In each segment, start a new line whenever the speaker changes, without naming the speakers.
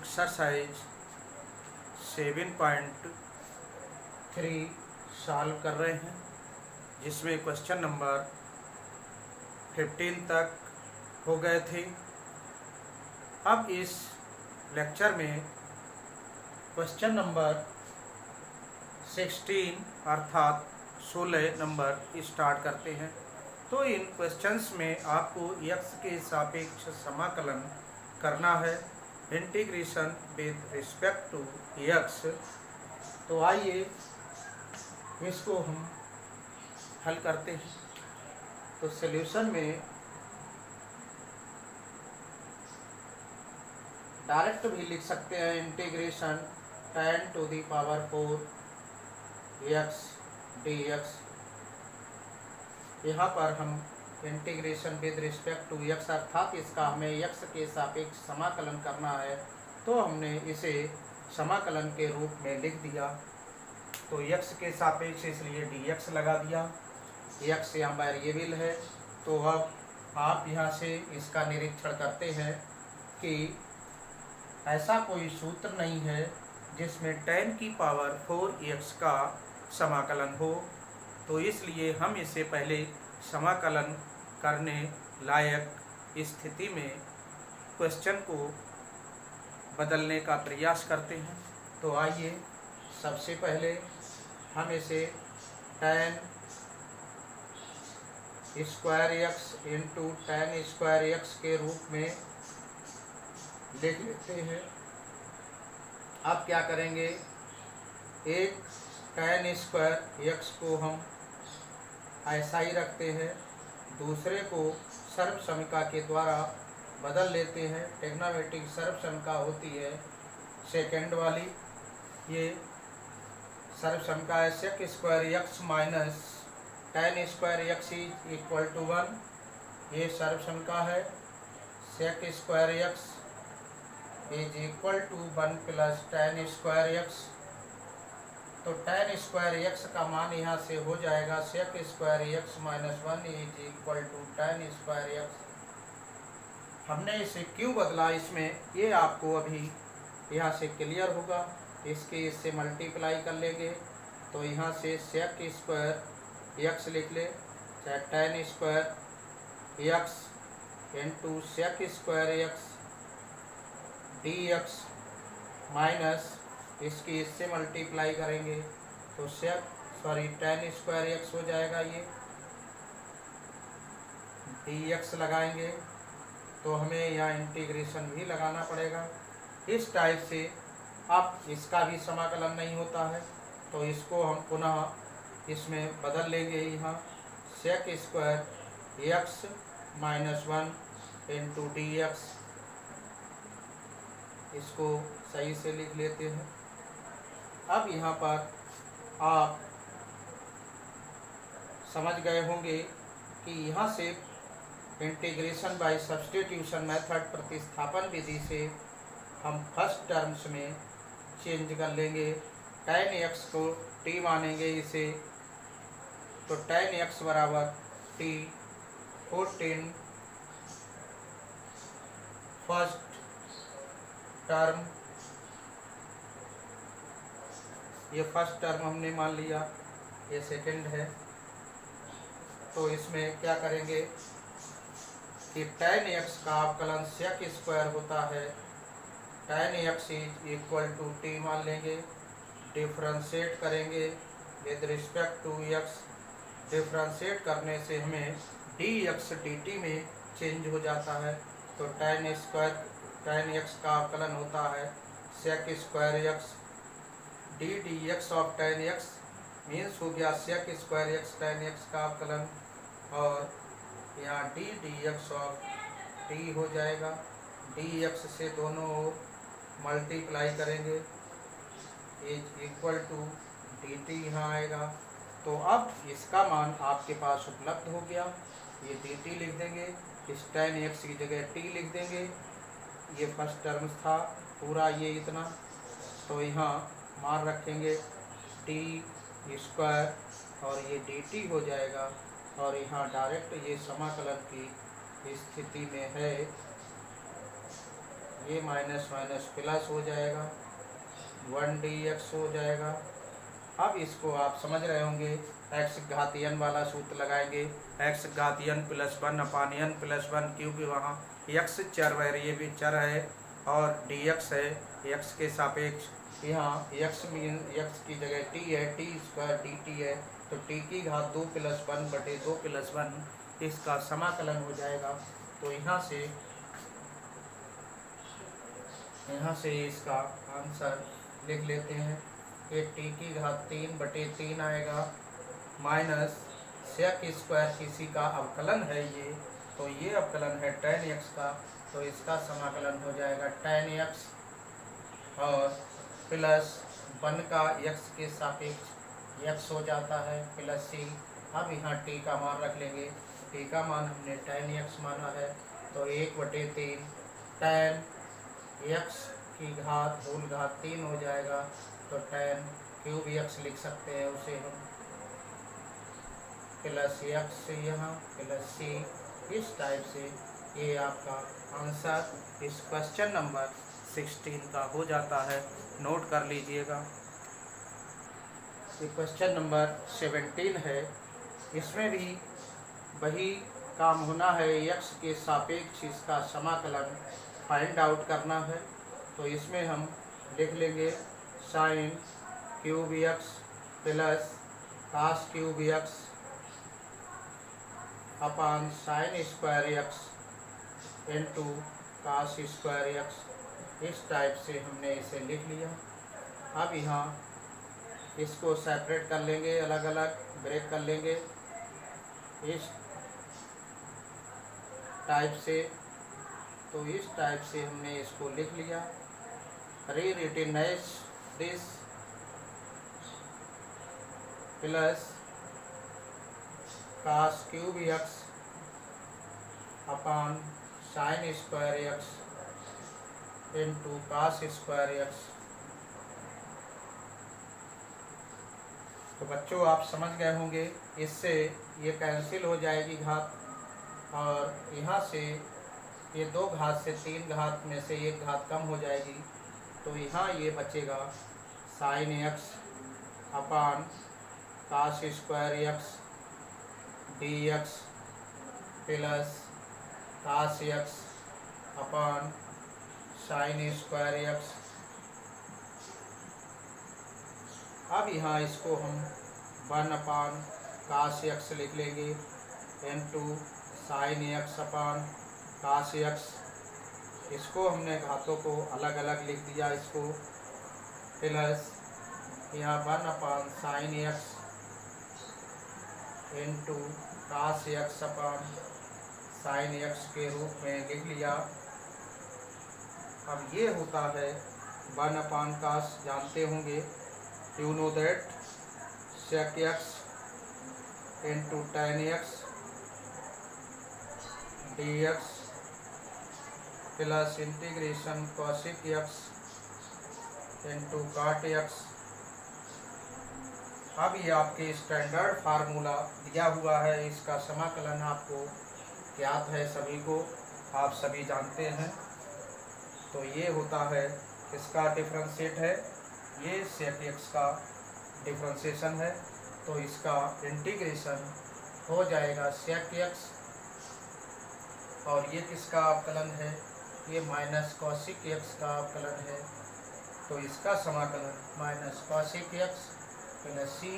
Exercise 7.3 solve कर रहे हैं, जिसमें क्वेश्चन नंबर 15 तक हो गए थे। अब इस लेक्चर में क्वेश्चन नंबर 16 अर्थात 16 नंबर स्टार्ट करते हैं। तो इन क्वेश्चंस में आपको x के सापेक्ष समाकलन करना है, integration with respect to x। तो आइए इसको हम हल करते हैं। तो सॉल्यूशन में डायरेक्ट भी लिख सकते हैं, integration 10 to the power 4 x dx। यहाँ पर हम integration with respect to x अर्थात इसका हमें x के सापेक्ष समाकलन करना है, तो हमने इसे समाकलन के रूप में लिख दिया। तो x के सापेक्ष इसलिए dx लगा दिया। x यहाँ वेरिएबल है, तो अब आप यहाँ से इसका निरीक्षण करते हैं कि ऐसा कोई सूत्र नहीं है जिसमें 10 की पावर 4x का समाकलन हो, तो इसलिए हम इसे पहले समाकलन करने लायक स्थिति में क्वेश्चन को बदलने का प्रयास करते हैं। तो आइए सबसे पहले हम इसे 10 square x into 10 square x के रूप में लिख लेते हैं। अब क्या करेंगे, एक 10 स्क्वायर एक्स को हम ऐसा ही रखते हैं, दूसरे को सर्वसमिका के द्वारा बदल लेते हैं। ट्रिग्नोमेट्रिक सर्वसमिका होती है सेकेंड वाली, ये सर्वसमिका है sec square x minus 10 square x is equal to 1। ये सर्वसमिका है sec square x is equal to 1 plus 10 square x. तो 10 स्क्वायर एक्स का मान यहाँ से हो जाएगा sec square x minus 1 is equal to 10 square x. हमने इसे क्यों बदला इसमें, ये आपको अभी यहाँ से क्लियर होगा। इससे मल्टीप्लाई कर लेंगे, तो यहाँ से सेक स्क्वायर एक्स लिख ले, चाहे 10 square x into sec square x d x minus इसकी इससे मल्टीप्लाई करेंगे, तो 10 स्क्वायर एक्स हो जाएगा। ये dx लगाएंगे तो हमें यहाँ इंटीग्रेशन भी लगाना पड़ेगा। इस टाइप से अब इसका भी समाकलन नहीं होता है, तो इसको हम पुनः इसमें बदल लेंगे। यहाँ sec square x minus 1 into dx, इसको सही से लिख लेते हैं। अब यहाँ पर आप समझ गए होंगे कि यहाँ से इंटीग्रेशन बाय सब्स्टिट्यूशन मेथड प्रतिस्थापन विधि से हम फर्स्ट टर्म्स में चेंज कर लेंगे। 10x को t मानेंगे इसे, तो 10x बराबर t 14 फर्स्ट टर्म, ये फर्स्ट टर्म हमने मान लिया, ये सेकंड है। तो इसमें क्या करेंगे कि 10x का अवकलन सेक स्क्वायर होता है, 10x is equal to t मान लेंगे, डिफ्रेंशिएट करेंगे with respect to x। Differentiate करने से हमें dx dt में चेंज हो जाता है। तो 10x का अवकलन होता है sec square x d dx of 10x means हो गया सेक स्क्वायर एक्स 10x का अवकलन, और यहाँ डी dx ऑफ t हो जाएगा। dx से दोनों मल्टीप्लाई करेंगे इज इक्वल टू dt यहाँ आएगा। तो अब इसका मान आपके पास उपलब्ध हो गया, ये dt लिख देंगे, इस 10x की जगह t लिख देंगे। ये फर्स्ट टर्म था पूरा ये इतना, तो यहाँ मान रखेंगे t स्क्वायर और ये dt हो जाएगा, और यहाँ डायरेक्ट ये समाकलन की स्थिति में है। ये माइनस माइनस प्लस हो जाएगा, 1 dx हो जाएगा। अब इसको आप समझ रहे होंगे, x घात n वाला सूत्र लगाएंगे, x घात n प्लस 1/n प्लस 1, क्योंकि वहाँ x चर वेरिएबल चर है और dx है x के सापेक्ष। यहाँ x की जगह t है, t स्क्वायर dt है, तो t की घात 2 + 1/2 + 1 इसका समाकलन हो जाएगा। तो यहाँ से इसका आंसर लिख लेते हैं। ये t की घात 3/3 आएगा, माइनस सेक स्क्वायर किसी का अवकलन है ये, तो ये अवकलन है tan x का, तो इसका समाकलन हो जाएगा tan x और प्लस 1 का x के सापेक्ष x हो जाता है प्लस c। अब यहाँ t का मान रख लेंगे, t का मान हमने tan x माना है, तो 1/3 tan x की घात होल घात 3 हो जाएगा, तो tan क्यूब x लिख सकते हैं उसे हम, प्लस x यहाँ प्लस c। इस टाइप से ये आपका आंसर इस क्वेश्चन नंबर 16 का हो जाता है। नोट कर लीजिएगा। ये क्वेश्चन नंबर 17 है, इसमें भी वही काम होना है, x के सापेक्ष इसका समाकलन फाइंड आउट करना है। तो इसमें हम लिख लेंगे sine cube x plus cos cube x upon sine square x into cos square x। इस टाइप से हमने इसे लिख लिया। अब यहाँ इसको सेपरेट कर लेंगे, अलग अलग ब्रेक कर लेंगे इस टाइप से। तो इस टाइप से हमने इसको लिख लिया। Rewritten as this plus cos cube x upon sine square x into cos square x। तो बच्चों आप समझ गए होंगे, इससे ये कैंसिल हो जाएगी घात, और यहाँ से ये 2 घात से 3 घात में से 1 घात कम हो जाएगी, तो यहाँ ये बचेगा sine x upon cos square x dx plus cos x upon sine square x। अब यहाँ इसको हम 1 कास x लिख लेंगे इंटू साइन x अपान कास x। इसको हमने घातों को अलग अलग लिख दिया, इसको प्लस यहाँ 1 sine x into cos x upon sine x के रूप में लिख लिया। अब ये होता है 1 कास, जानते होंगे, you know that sec x into tan x dx plus integration cosec x into cot x। अब ये आपके स्टैंडर्ड फार्मूला दिया हुआ है, इसका समाकलन आपको ज्ञात है, सभी को आप सभी जानते हैं। तो ये होता है, इसका डिफरेंशिएट है, ये सेक x का डिफरेंशिएशन है, तो इसका इंटीग्रेशन हो जाएगा सेक x, और ये किसका अवकलन है, ये माइनस कॉसिक x का अवकलन है, तो इसका समाकलन minus cosec x plus c।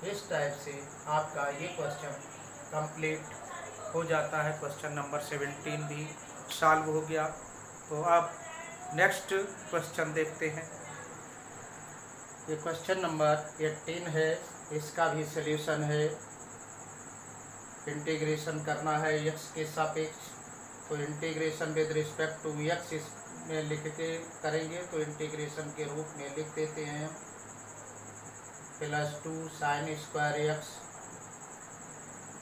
इस टाइप से आपका ये क्वेश्चन कंप्लीट हो जाता है। क्वेश्चन नंबर 17 भी सॉल्व हो गया। तो अब नेक्स्ट क्वेश्चन देखते हैं। ये क्वेश्चन नंबर 18 है, इसका भी सल्यूशन है। इंटीग्रेशन करना है x के सापेक्ष, तो integration with respect to x इसमें लिख के करेंगे, तो इंटीग्रेशन के रूप में लिख देते हैं plus 2 sine square x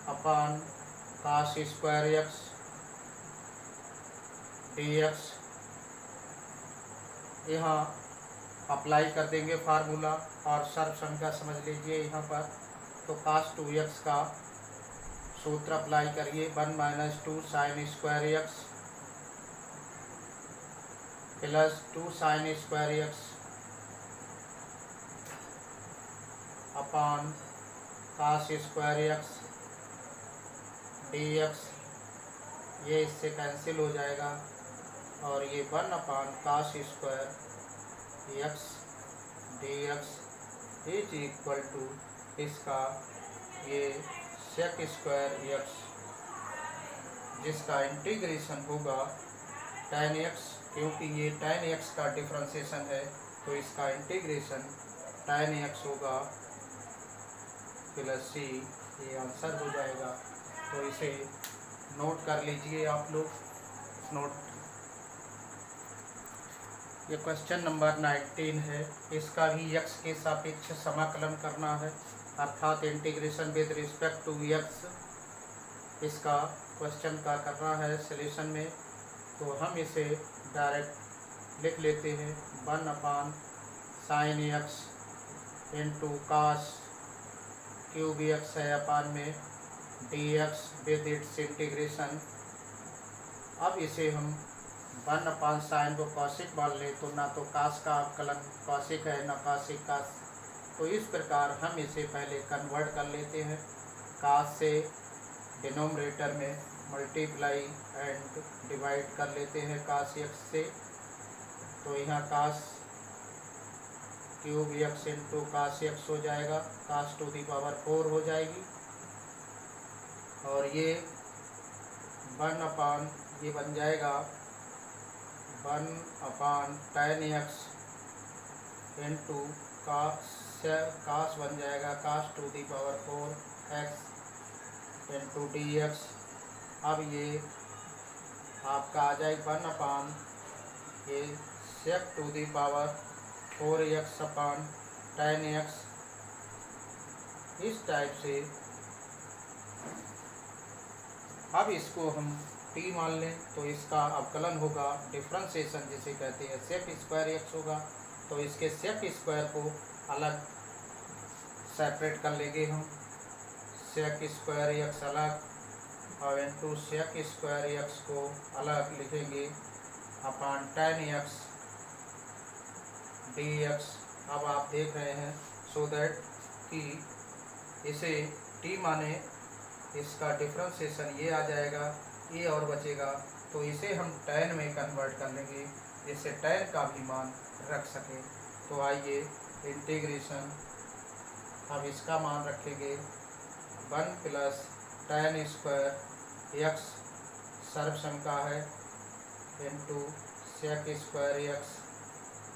upon cos square x dx। यहाँ अप्लाई कर देंगे फार्मूला, और सर्वसंख्या समझ लीजिए यहाँ पर, तो कास 2x का सूत्र अप्लाई करिए, 1 - 2 sine square x plus 2 sine square x upon cos square x d x, ये इससे कैंसिल हो जाएगा और ये 1 upon cos square x d x is equal to इसका ये सेक स्क्वायर एक्स, जिसका इंटीग्रेशन होगा tan x, क्योंकि ये tan x का डिफ्रेंशिएशन है तो इसका इंटीग्रेशन tan x होगा प्लस c, ये आंसर हो जाएगा। तो इसे नोट कर लीजिए आप लोग नोट। ये क्वेश्चन नंबर 19 है, इसका भी x के सापेक्ष समाकलन करना है, अर्थात integration with respect to x इसका क्वेश्चन का करना है सॉल्यूशन में। तो हम इसे डायरेक्ट लिख लेते हैं 1 upon sine x into cos cube x है अपॉन में d x with its integration. अब इसे हम 1 अपॉन साइन को कॉसिक मान ले तो ना तो कास का अवकलन कॉसिक है ना कॉसिक कास, तो इस प्रकार हम इसे पहले कन्वर्ट कर लेते हैं। कास से डिनोमिनेटर में मल्टीप्लाई एंड डिवाइड कर लेते हैं कास एक्स से, तो यहाँ cos cube x into cos x हो जाएगा, कास टू दी पावर 4 हो जाएगी और ये 1 अपॉन ये बन जाएगा 1 upon tan x into cos बन जाएगा cos to the power 4 x into d x. अब ये आपका आ जाएगा 1 अपॉन ये sec to the power 4 x upon tan x, इस टाइप से। अब इसको हम t मान लें तो इसका अवकलन होगा डिफ्रेंशिएशन जिसे कहते हैं सेक स्क्वायर एक्स होगा, तो इसके सेक स्क्वायर को अलग सेपरेट कर लेंगे हम, सेक स्क्वायर एक्स अलग और इंटू सेक स्क्वायर एक्स को अलग लिखेंगे upon tan x d x. अब आप देख रहे हैं सो दैट कि इसे t माने इसका डिफ्रेंशिएशन ये आ जाएगा, ये और बचेगा तो इसे हम tan में कन्वर्ट कर लेंगे जिससे tan का भी मान रख सकें। तो आइए इंटीग्रेशन, अब इसका मान रखेंगे 1 प्लस tan स्क्वायर एक्स सर्वसम का है into sec square x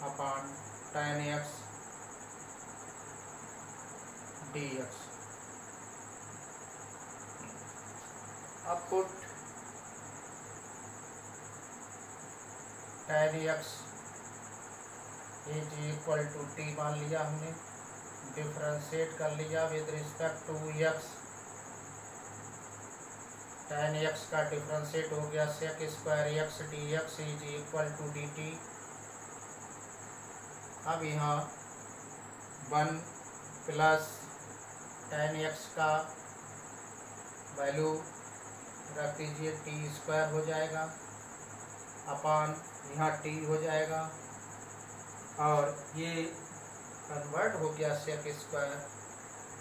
upon tan x d x. अब put tan x is equal to t मान लिया हमने, डिफ्रेंशिएट कर लिया with respect to x, tan x का डिफ्रेंशिएट हो गया sec square x d x is equal to d t. अब यहाँ 1 प्लस tan एक्स का वैल्यू रख दीजिए टी स्क्वायर हो जाएगा अपॉन यहाँ टी हो जाएगा और ये कन्वर्ट हो गया sec square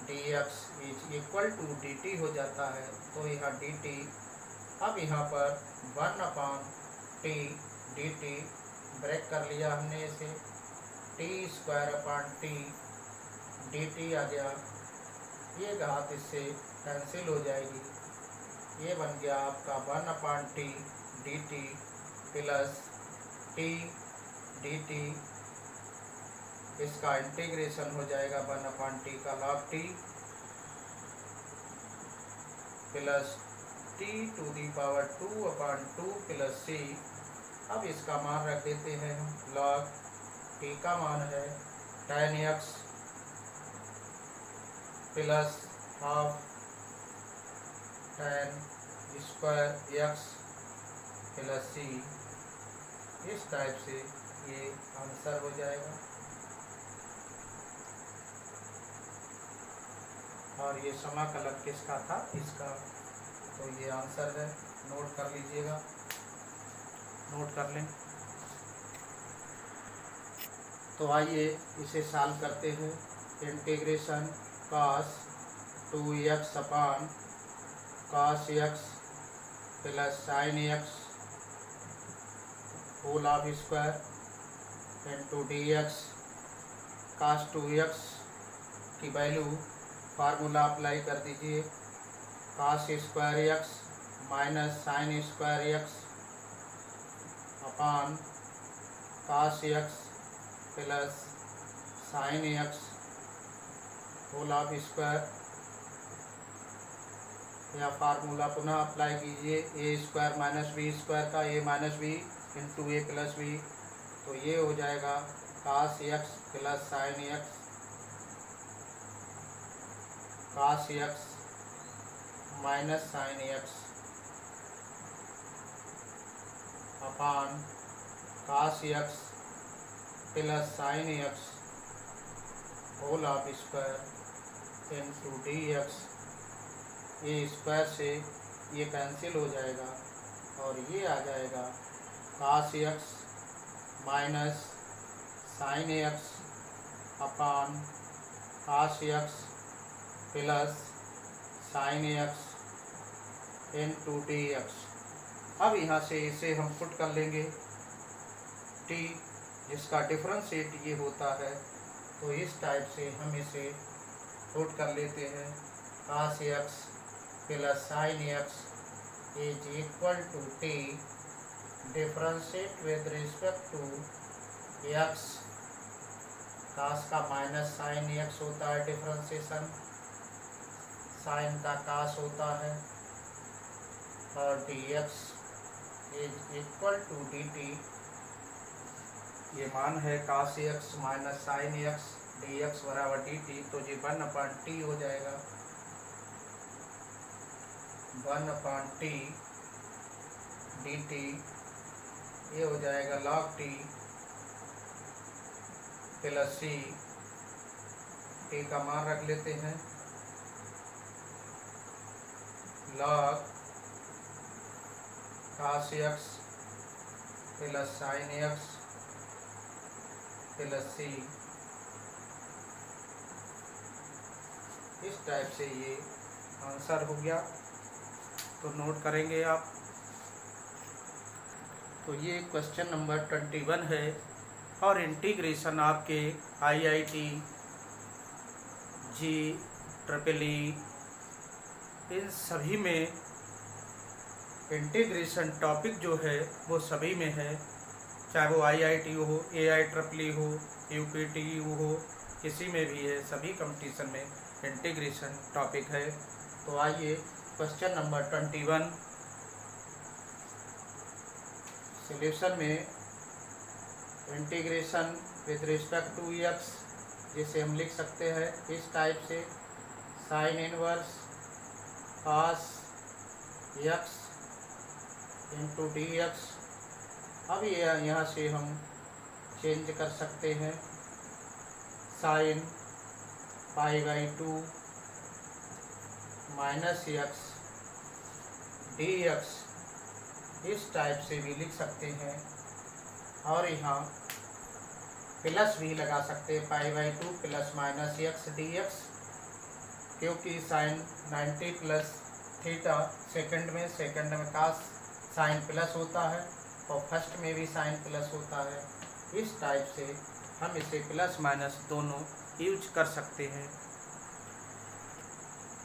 d x is equal to d t हो जाता है, तो यहाँ डी टी। अब यहाँ पर 1 upon t d t break कर लिया हमने इसे, t square upon t d t आ गया, ये घात इससे कैंसिल हो जाएगी, ये बन गया आपका 1 upon t d t plus t d t, इसका इंटीग्रेशन हो जाएगा 1 अपॉन टी का log t plus t to the power 2 upon 2 plus c. अब इसका मान रख देते हैं हम, लॉग टी का मान है tan x plus half tan square x plus c. इस टाइप से ये आंसर हो जाएगा और ये समाकलन किसका था इसका, तो ये आंसर है, नोट कर लीजिएगा, नोट कर लें। तो आइए इसे सॉल्व करते हैं। Integration cos 2x upon cos x plus sin x whole of square into dx। cos 2x की वैल्यू फार्मूला अप्लाई कर दीजिए, cos square x minus sin square x upon cos x plus sin x whole of square. या formula पुनः apply कीजिए, a square minus b square का a minus b into a plus b, तो ये हो जाएगा cos x plus sin x cos x minus sin x upon cos x plus sin x whole of square into dx। ये square से ये cancel हो जाएगा और ये आ जाएगा cos x minus sin x upon cos x plus sin x into dx। अब यहाँ से इसे हम पुट कर लेंगे, t जिसका डिफरेंशिएट ये होता है, तो इस टाइप से हम इसे पुट कर लेते हैं। cos x plus sin x is equal to t differentiate with respect to x। cos का माइनस sin x होता है डिफरेंशिएशन, sin का cos होता है, और dx is equal to dt। ये मान है cos x minus sin x dx बराबर dt, तो ये 1/t हो जाएगा। 1/t dt ये हो जाएगा log t plus c। t का मान रख लेते हैं, log cos x plus sin x plus c। इस टाइप से ये आंसर हो गया, तो नोट करेंगे आप। तो ये क्वेश्चन नंबर 21 है, और इंटीग्रेशन आपके IIT JEE इन सभी में इंटीग्रेशन टॉपिक जो है वो सभी में है, चाहे वो IIT हो, AIEEE हो, UPTU हो, किसी में भी है, सभी कंपटीशन में इंटीग्रेशन टॉपिक है। तो आइए क्वेश्चन नंबर 21 सॉल्यूशन में integration with respect to x, जिसे हम लिख सकते हैं इस टाइप से, sine inverse cos x into dx। अब ये यहाँ से हम चेंज कर सकते हैं, साइन π/2 माइनस x dx, इस टाइप से भी लिख सकते हैं। और यहाँ प्लस भी लगा सकते हैं, π/2 प्लस माइनस x dx, क्योंकि साइन 90 प्लस थीटा सेकंड में cos साइन प्लस होता है और फर्स्ट में भी साइन प्लस होता है। इस टाइप से हम इसे प्लस माइनस दोनों यूज कर सकते हैं।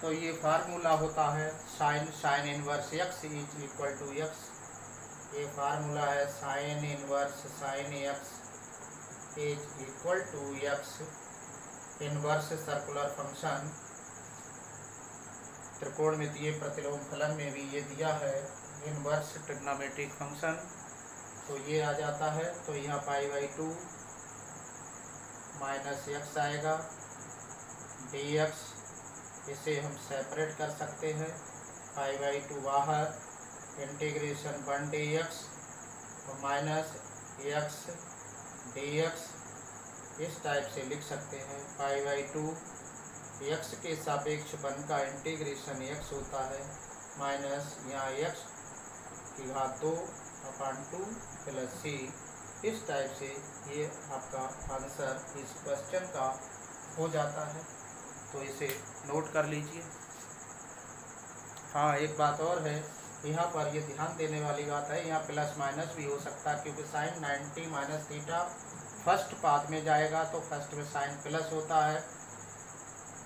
तो ये फार्मूला होता है sine inverse x is equal to x। ये फार्मूला है sine inverse sine x is equal to x। Inverse circular function त्रिकोणमितीय प्रतिलोम फलन में भी ये दिया है, इनवर्स ट्रिग्नोमेट्रिक फंक्शन। तो ये आ जाता है, तो यहाँ π/2 माइनस x आएगा dx, इसे हम सेपरेट कर सकते हैं, π/2 बाहर, इंटीग्रेशन 1 dx और माइनस x dx, इस टाइप से लिख सकते हैं। π/2 x के सापेक्ष 1 का इंटीग्रेशन x होता है, माइनस यहाँ x की घात 2/2 प्लस c इस टाइप से ये आपका आंसर इस क्वेश्चन का हो जाता है। तो इसे नोट कर लीजिए। हाँ, एक बात और है, यहाँ पर ये ध्यान देने वाली बात है, यहाँ प्लस माइनस भी हो सकता है, क्योंकि sine 90 minus theta first path में जाएगा तो फर्स्ट में साइन प्लस होता है,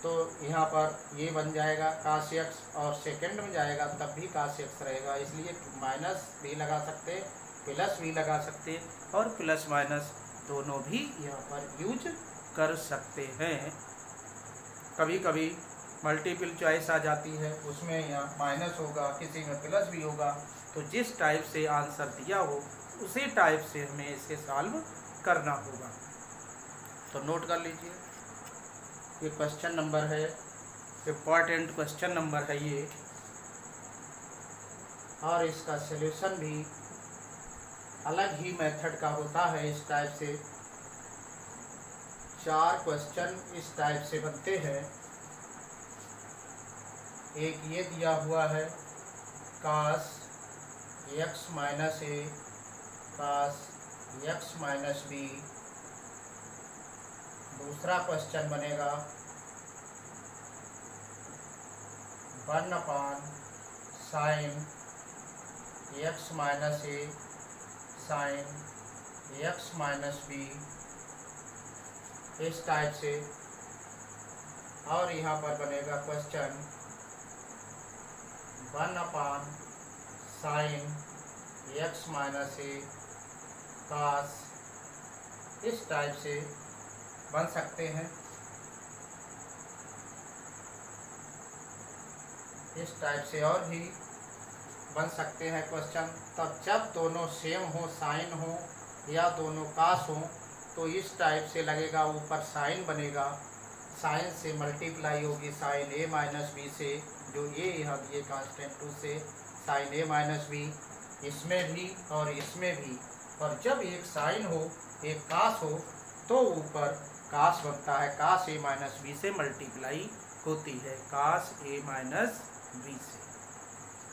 तो यहाँ पर ये बन जाएगा काश एक्स, और सेकंड में जाएगा तब भी काश एक्स रहेगा। इसलिए माइनस भी लगा सकते, प्लस भी लगा सकते, और प्लस माइनस दोनों भी यहाँ पर यूज कर सकते हैं। कभी कभी मल्टीपल चॉइस आ जाती है, उसमें यहाँ माइनस होगा, किसी में प्लस भी होगा, तो जिस टाइप से आंसर दिया हो उसी टाइप से हमें इसे सॉल्व करना होगा। तो नोट कर लीजिए, ये क्वेश्चन नंबर है, इम्पॉर्टेंट क्वेश्चन नंबर है ये, और इसका सलूशन भी अलग ही मेथड का होता है। इस टाइप से 4 क्वेश्चन इस टाइप से बनते हैं। एक ये दिया हुआ है काश एक्स माइनस ए काश एक्स माइनस बी। दूसरा क्वेश्चन बनेगा 1 साइन एक्स माइनस ए साइन एक्स माइनस बी, इस टाइप से। और यहाँ पर बनेगा क्वेश्चन 1 साइन एक्स माइनस ए काश, इस टाइप से बन सकते हैं। इस टाइप से और भी बन सकते हैं क्वेश्चन। तब जब दोनों सेम हो, साइन हो या दोनों काश हो, तो इस टाइप से लगेगा, ऊपर साइन बनेगा, साइन से मल्टीप्लाई होगी साइन ए माइनस बी से, जो ये यहाँ दिए कांस्टेंट 2 से साइन ए माइनस बी, इसमें भी और इसमें भी। और जब एक साइन हो एक काश हो तो ऊपर काश बनता है, काश ए माइनस बी से मल्टीप्लाई होती है, काश ए माइनस बी से।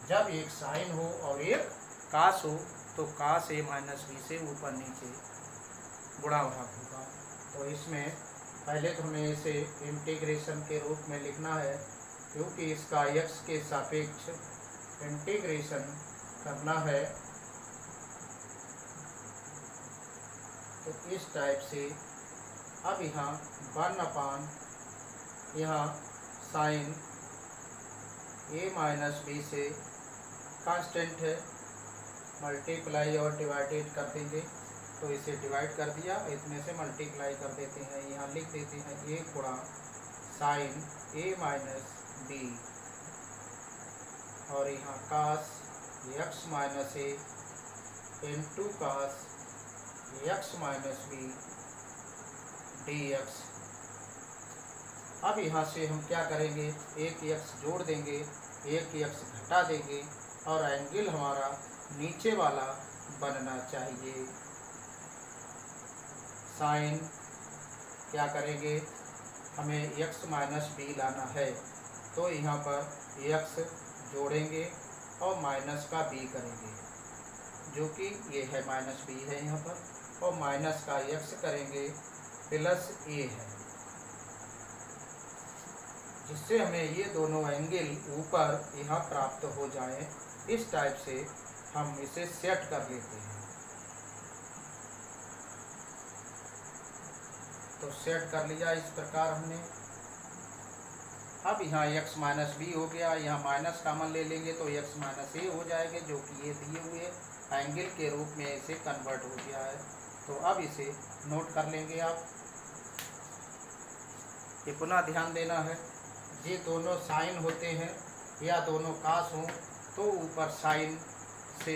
जब एक साइन हो और एक काश हो तो काश ए माइनस बी से ऊपर नीचे गुणा भाग होगा। तो इसमें पहले तो हमें इसे इंटीग्रेशन के रूप में लिखना है, क्योंकि इसका एक्स के सापेक्ष इंटीग्रेशन करना है। तो इस टाइप से अब यहाँ 1 यहाँ साइन ए माइनस बी से कांस्टेंट है, मल्टीप्लाई और डिवाइडेड कर देंगे। तो इसे डिवाइड कर दिया, इतने से मल्टीप्लाई कर देते हैं, यहाँ लिख देते हैं 1 गुणा साइन ए माइनस बी, और यहाँ cos x minus a into cos x minus b d x. अब यहाँ से हम क्या करेंगे, एक एक्स जोड़ देंगे, एक एक्स घटा देंगे, और एंगल हमारा नीचे वाला बनना चाहिए। साइन क्या करेंगे, हमें एक्स माइनस बी लाना है, तो यहाँ पर एक्स जोड़ेंगे और माइनस का बी करेंगे, जो कि ये है माइनस बी है यहाँ पर, और माइनस का एक्स करेंगे प्लस ए है, जिससे हमें ये दोनों एंगल ऊपर यहाँ प्राप्त हो जाए। इस टाइप से हम इसे सेट कर लेते हैं। तो सेट कर लिया इस प्रकार हमने। अब यहाँ x माइनस बी हो गया, यहाँ माइनस कॉमन ले लेंगे तो x माइनस ए हो जाएंगे, जो कि ये दिए हुए एंगल के रूप में इसे कन्वर्ट हो गया है। तो अब इसे नोट कर लेंगे आप। ये पुनः ध्यान देना है, ये दोनों साइन होते हैं या दोनों काश हों तो ऊपर साइन से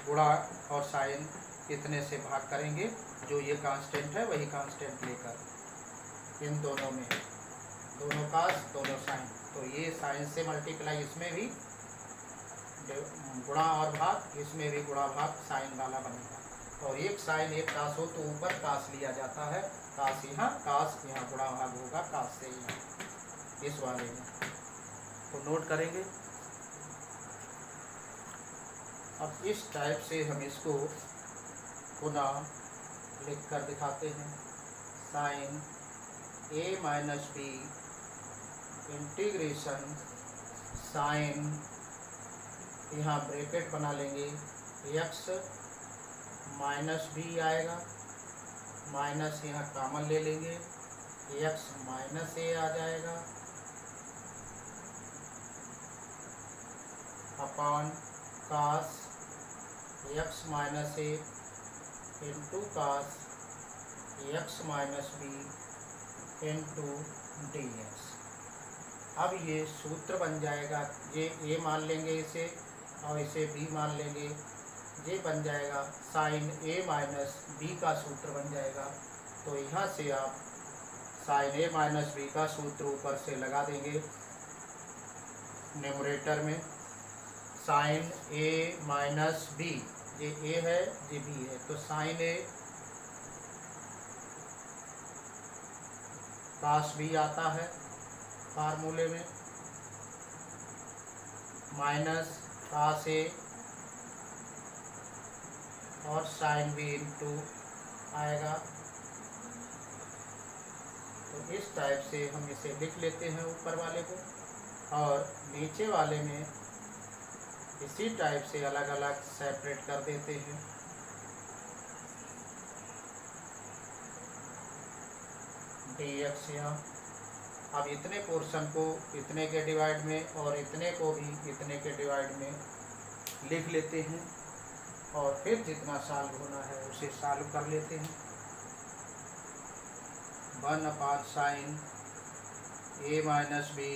गुणा और साइन कितने से भाग करेंगे, जो ये कांस्टेंट है वही कांस्टेंट लेकर इन दोनों में, दोनों काश दोनों साइन। तो ये साइन से मल्टीप्लाई, इसमें भी गुणा और भाग, इसमें भी गुणा भाग साइन वाला बनेगा। और एक साइन एक काश हो तो ऊपर काश लिया जाता है, काश यहाँ गुणा भाग होगा काश से यहाँ इस वाले में। तो नोट करेंगे। अब इस टाइप से हम इसको पुनः लिख कर दिखाते हैं। Sine a minus b integration sine, यहाँ ब्रैकेट बना लेंगे, x माइनस बी आएगा, माइनस यहाँ कॉमन ले लेंगे, x माइनस ए आ जाएगा, upon cos x minus a into cos x minus b into d x. अब ये सूत्र बन जाएगा, ये a मान लेंगे इसे और इसे b मान लेंगे, ये बन जाएगा साइन a माइनस बी का सूत्र बन जाएगा। तो यहाँ से आप साइन a माइनस बी का सूत्र ऊपर से लगा देंगे न्यूमरेटर में। साइन a माइनस बी, ये a है ये b है, तो साइन a कास b आता है फार्मूले में, माइनस कास ए और साइन बी इंटू आएगा। तो इस टाइप से हम इसे लिख लेते हैं ऊपर वाले को, और नीचे वाले में इसी टाइप से अलग अलग सेपरेट कर देते हैं। डी एक्स यहाँ, अब इतने पोर्शन को इतने के डिवाइड में और इतने को भी इतने के डिवाइड में लिख लेते हैं, और फिर जितना सॉल्व होना है उसे सॉल्व कर लेते हैं। 1 sine a minus b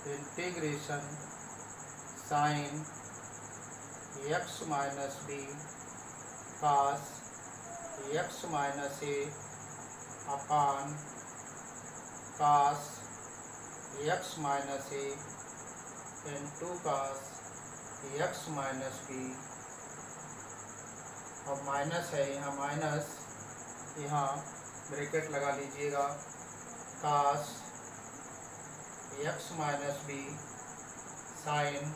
integration sine x minus b cos x minus a upon cos x minus a into cos x minus b, और माइनस है यहाँ, माइनस यहाँ ब्रैकेट लगा लीजिएगा, cos x minus b sine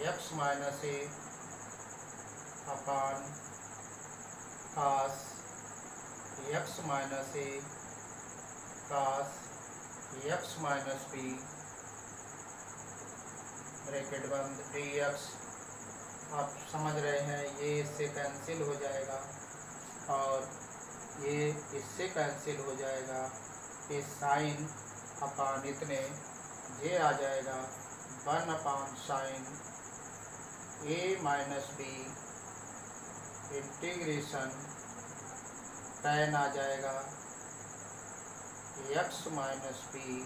x minus a upon cos x minus a cos x minus b, bracket बंद, d x. आप समझ रहे हैं, ये इससे कैंसिल हो जाएगा और ये इससे कैंसिल हो जाएगा, ये साइन अपान इतने ये आ जाएगा 1 upon sine a minus b integration tan आ जाएगा x minus b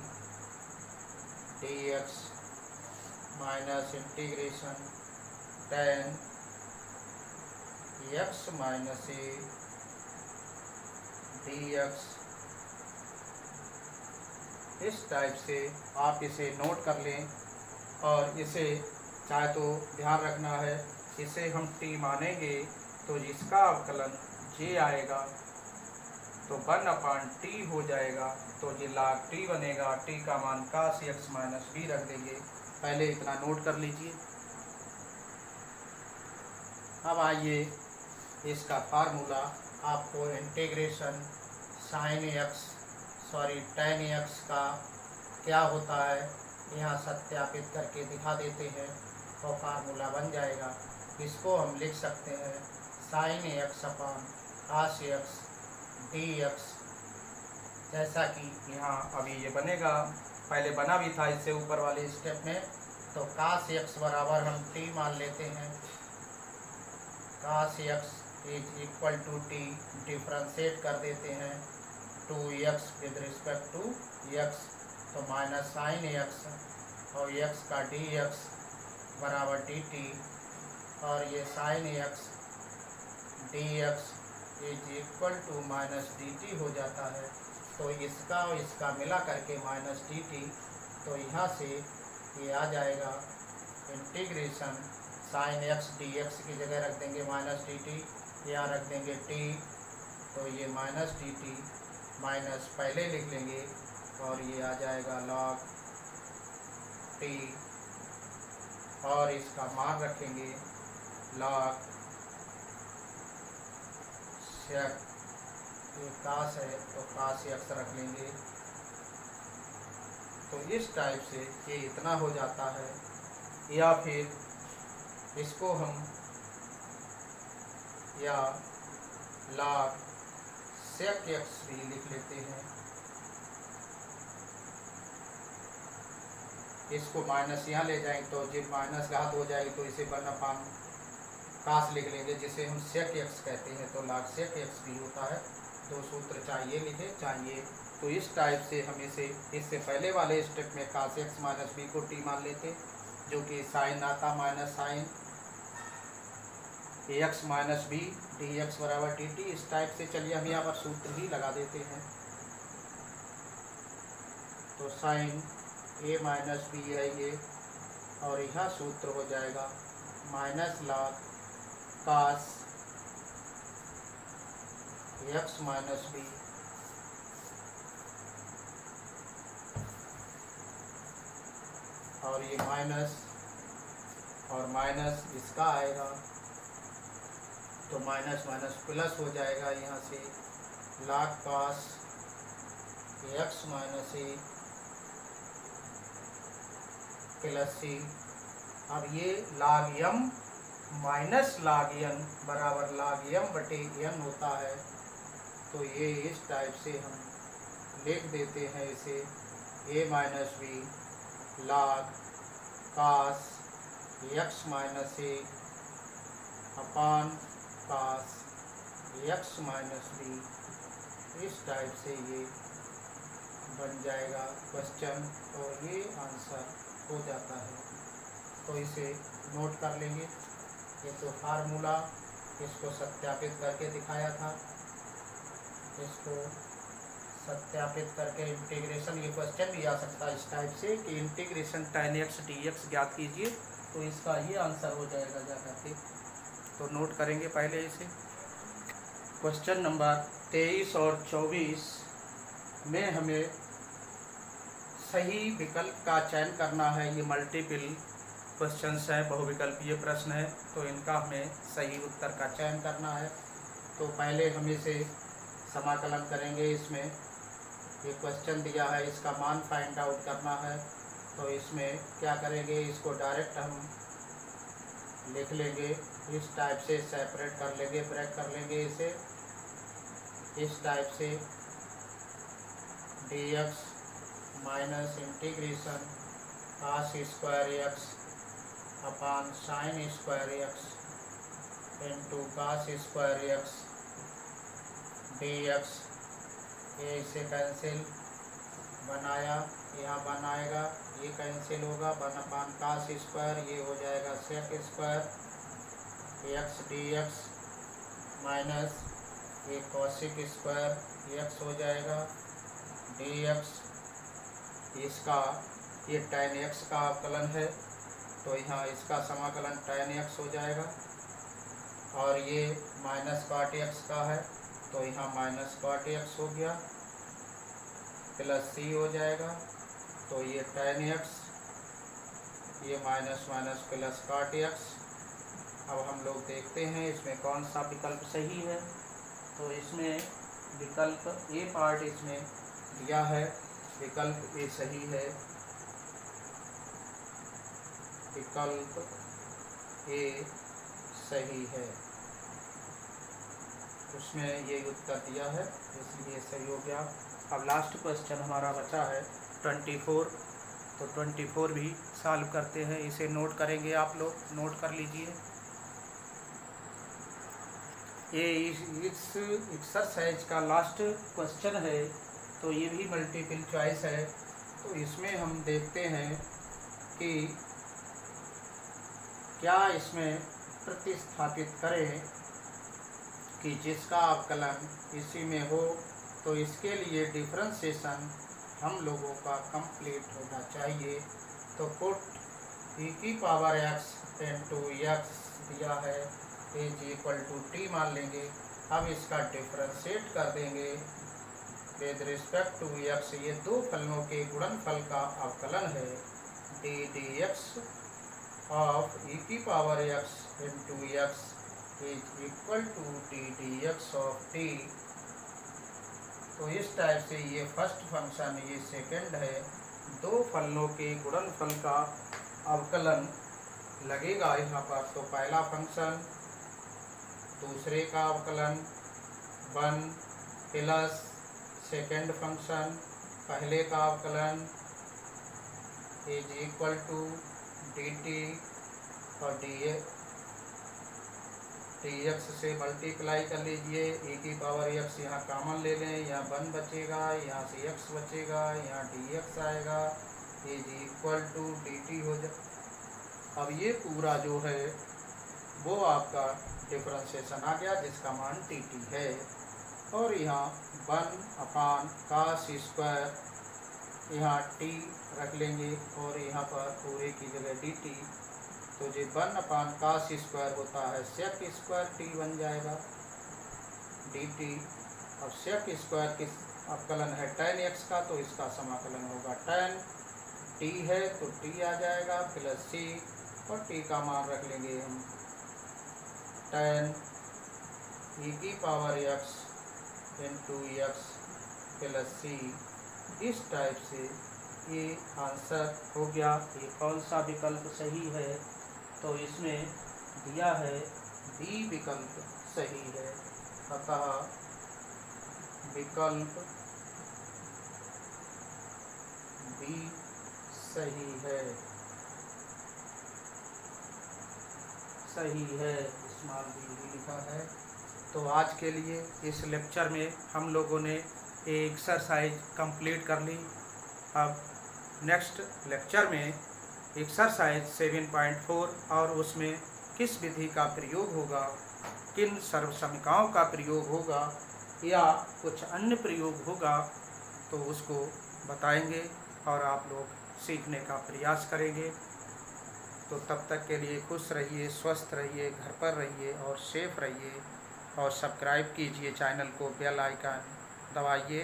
d x minus integration tan x minus a d x. इस टाइप से आप इसे नोट कर लें, और इसे चाहे तो ध्यान रखना है, इसे हम t मानेंगे तो जिसका अवकलन j आएगा तो 1 अपान टी हो जाएगा, तो ये log t बनेगा, t का मान cos x माइनस बी रख देंगे। पहले इतना नोट कर लीजिए। अब आइए इसका फार्मूला, आपको इंटीग्रेशन tan x का क्या होता है यहाँ सत्यापित करके दिखा देते हैं, तो फार्मूला बन जाएगा। इसको हम लिख सकते हैं sin x upon cos x dx, जैसा कि यहाँ अभी ये बनेगा, पहले बना भी था इससे ऊपर वाले स्टेप में। तो cos x बराबर हम t मान लेते हैं, cos x is equal to t, differentiate कर देते हैं 2x with respect to x, तो माइनस साइन x और x का dx बराबर dt, और ये sine x dx is equal to minus dt हो जाता है। तो इसका और इसका मिला करके माइनस dt, तो यहाँ से ये आ जाएगा इंटीग्रेशन साइन x dx की जगह रख देंगे माइनस dt, यहाँ रख देंगे t, तो ये माइनस dt माइनस पहले लिख लेंगे, और ये आ जाएगा log t, और इसका मान रखेंगे log सेक, ये कास है तो कास एक्स रख लेंगे। तो इस टाइप से ये इतना हो जाता है, या फिर इसको हम या log sec x भी लिख लेते हैं। इसको माइनस यहाँ ले जाएंगे तो जब माइनस घात हो जाएगी तो इसे 1/, कास लिख लेंगे जिसे हम sec x कहते हैं। तो log sec x भी होता है। दो सूत्र चाहिए लिखे चाहिए। तो इस टाइप से हम इसे इससे पहले वाले स्टेप में cos x माइनस बी को t मान लेते, जो कि साइन आता minus sine x minus b d x बराबर टी टी। इस टाइप से चलिए हम यहाँ पर सूत्र भी लगा देते हैं। तो साइन ए माइनस बी है ये, और यह सूत्र हो जाएगा माइनस लॉग कास एक्स माइनस बी और ये माइनस और माइनस इसका आएगा तो माइनस माइनस प्लस हो जाएगा। यहाँ से log cos एक्स माइनस ए प्लस सी। अब ये log m minus log n बराबर log m बटे n होता है। तो ये इस टाइप से हम लिख देते हैं इसे a minus b log cos x minus a upon cos x minus b. इस टाइप से ये बन जाएगा क्वेश्चन और ये आंसर हो जाता है। तो इसे नोट कर लेंगे। ये तो फार्मूला इसको सत्यापित करके दिखाया था, इसको सत्यापित करके इंटीग्रेशन, ये क्वेश्चन भी आ सकता है इस टाइप से कि इंटीग्रेशन tan x dx ज्ञात कीजिए। तो इसका ये आंसर हो जाएगा जा करके। तो नोट करेंगे पहले इसे। क्वेश्चन नंबर 23 और 24 में हमें सही विकल्प का चयन करना है। ये मल्टीपल क्वेश्चंस हैं, बहुविकल्पीय प्रश्न है, तो इनका हमें सही उत्तर का चयन करना है। तो पहले हम इसे समाकलन करेंगे। इसमें ये क्वेश्चन दिया है, इसका मान फाइंड आउट करना है। तो इसमें क्या करेंगे, इसको डायरेक्ट हम लिख लेंगे इस टाइप से, सेपरेट कर लेंगे, ब्रेक कर लेंगे इसे इस टाइप से dx minus integration cos square x अपान sine square x into cos square x dx। ये इसे कैंसिल बनाया, यहाँ बनाएगा, ये कैंसिल होगा, 1/, cos स्क्वायर ये हो जाएगा sec square x dx minus ये cosic स्क्वायर एक्स हो जाएगा dx। इसका ये tan x का अवकलन है, तो यहाँ इसका समाकलन tan x हो जाएगा। और ये माइनस cot x का है, तो यहाँ माइनस cot x हो गया प्लस c हो जाएगा। तो ये tan x, ये minus minus plus cot x। अब हम लोग देखते हैं इसमें कौन सा विकल्प सही है। तो इसमें विकल्प ए पार्ट इसमें दिया है, विकल्प ए सही है, विकल्प ए सही है, उसमें ये उत्तर दिया है इसलिए सही हो गया। अब लास्ट क्वेश्चन हमारा बचा है 24। तो 24 भी सॉल्व करते हैं, इसे नोट करेंगे, आप लोग नोट कर लीजिए। ये इस एक्सरसाइज का लास्ट क्वेश्चन है, तो ये भी मल्टीपल चॉइस है। तो इसमें हम देखते हैं कि क्या इसमें प्रतिस्थापित करें कि जिसका अवकलन इसी में हो। तो इसके लिए डिफरेंशिएशन हम लोगों का कंप्लीट होना चाहिए। तो पुट e की पावर x इंटू x दिया है इज इक्वल टू टी मान लेंगे। अब इसका डिफरेंशिएट कर देंगे विद रिस्पेक्ट टू x। ये दो फलनों के गुणनफल का अवकलन है d d x of e की power x into x is equal to t d x of t. तो इस टाइप से ये फर्स्ट फंक्शन, ये सेकंड है। दो फलनों के गुणनफल का अवकलन लगेगा यहाँ पर। तो पहला फंक्शन दूसरे का अवकलन 1 प्लस सेकंड फंक्शन पहले का अवकलन is equal to d t और डी एक्स से मल्टीप्लाई कर लीजिए। e की पावर x यहाँ कॉमन ले लें, यहाँ 1 बचेगा, यहाँ से x बचेगा, यहाँ dx आएगा, इज इक्वल टू dt हो जाए। अब ये पूरा जो है वो आपका डिफरेंशिएशन आ गया जिसका मान dt है। और यहाँ 1/cos², यहाँ t रख लेंगे और यहाँ पर पूरे की जगह dt। तो जो 1/cos² होता है sec² t बन जाएगा dt। अब sec² किस अवकलन है tan x का, तो इसका समाकलन होगा tan t है तो t आ जाएगा प्लस c, और t का मान रख लेंगे हम tan e की power x into x plus c। इस टाइप से ये आंसर हो गया। ये कौन सा विकल्प सही है, तो इसमें दिया है बी विकल्प सही है। अतः विकल्प बी सही है, सही है, स्मॉल बी भी लिखा है। तो आज के लिए इस लेक्चर में हम लोगों ने एक्सरसाइज कंप्लीट कर ली। अब नेक्स्ट लेक्चर में एक्सरसाइज 7.4 और उसमें किस विधि का प्रयोग होगा, किन सर्वसमीकाओं का प्रयोग होगा या कुछ अन्य प्रयोग होगा, तो उसको बताएंगे और आप लोग सीखने का प्रयास करेंगे। तो तब तक के लिए खुश रहिए, स्वस्थ रहिए, घर पर रहिए और सेफ रहिए, और सब्सक्राइब कीजिए चैनल को, बेल आइकन दबाइए।